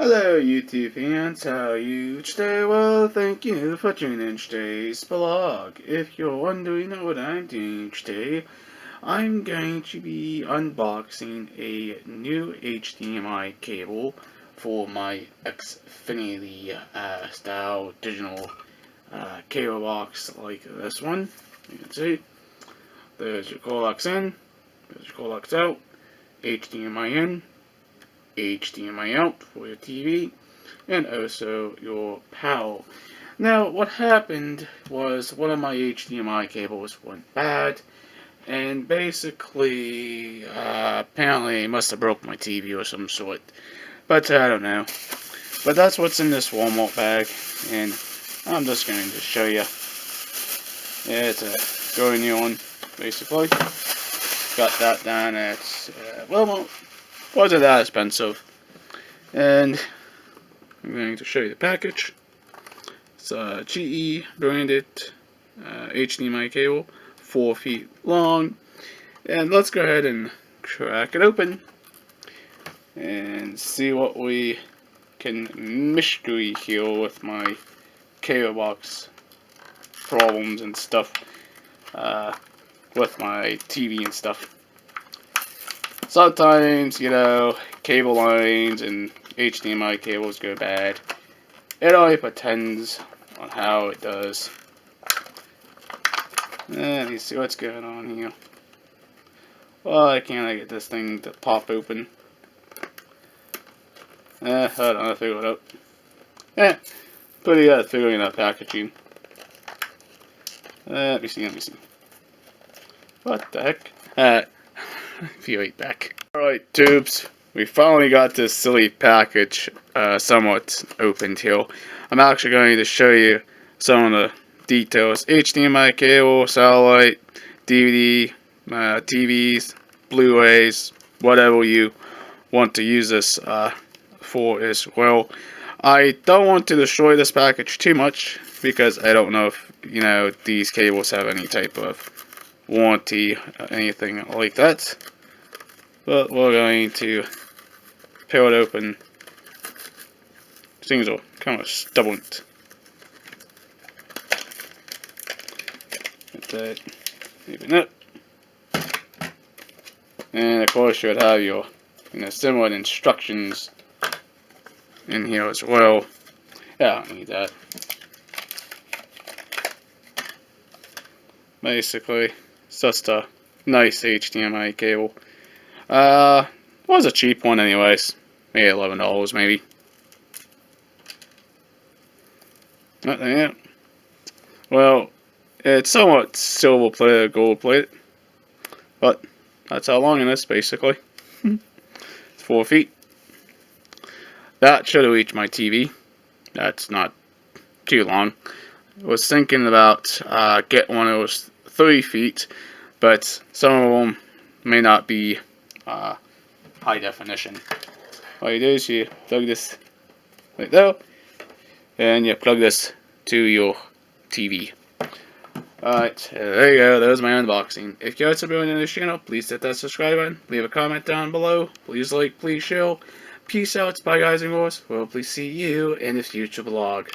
Hello YouTube fans, how are you today? Well, thank you for tuning in today's blog. If you're wondering what I'm doing today, I'm going to be unboxing a new HDMI cable for my Xfinity style digital cable box like this one. You can see, there's your coax in, there's your coax out, HDMI in, HDMI out for your TV, and also your power. Now, what happened was one of my HDMI cables went bad, and basically, apparently it must have broke my TV or some sort. But I don't know. But that's what's in this Walmart bag, and I'm just going to show you. Yeah, it's a going new one, basically. Got that down at Walmart. Wasn't that expensive. And I'm going to show you the package. It's a GE branded HDMI cable, 4 feet long. And let's go ahead and crack it open and see what we can mystery heal with my cable box problems and stuff with my TV and stuff. Sometimes, you know, cable lines and HDMI cables go bad. It only pretends on how it does. Let me see what's going on here. Why can't I get this thing to pop open? Hold on, I'll figure it out. Pretty good at figuring out packaging. Let me see. What the heck? Be right back. Alright, tubes. We finally got this silly package somewhat opened here. I'm actually going to show you some of the details. HDMI cable, satellite, DVD, TVs, Blu-rays, whatever you want to use this for as well. I don't want to destroy this package too much because I don't know if, you know, these cables have any type of warranty or anything like that. But we're going to peel it open. Things are kind of stubborn. Get that even up. And of course you would have your, you know, similar instructions in here as well. Yeah, I don't need that. Basically, it's just a nice HDMI cable. Was a cheap one anyways. Maybe $11 maybe. Yeah. Well, it's somewhat silver plated, gold plated. But that's how long it is basically. It's 4 feet. That should have reached my TV. That's not too long. I was thinking about getting one that was 3 feet, but some of them may not be high definition. All you do is you plug this right there, and you plug this to your TV. Alright, there you go, there's my unboxing. If you guys are new to this channel, please hit that subscribe button, leave a comment down below, please like, please share. Peace out, bye guys and girls, we'll please see you in the future vlog.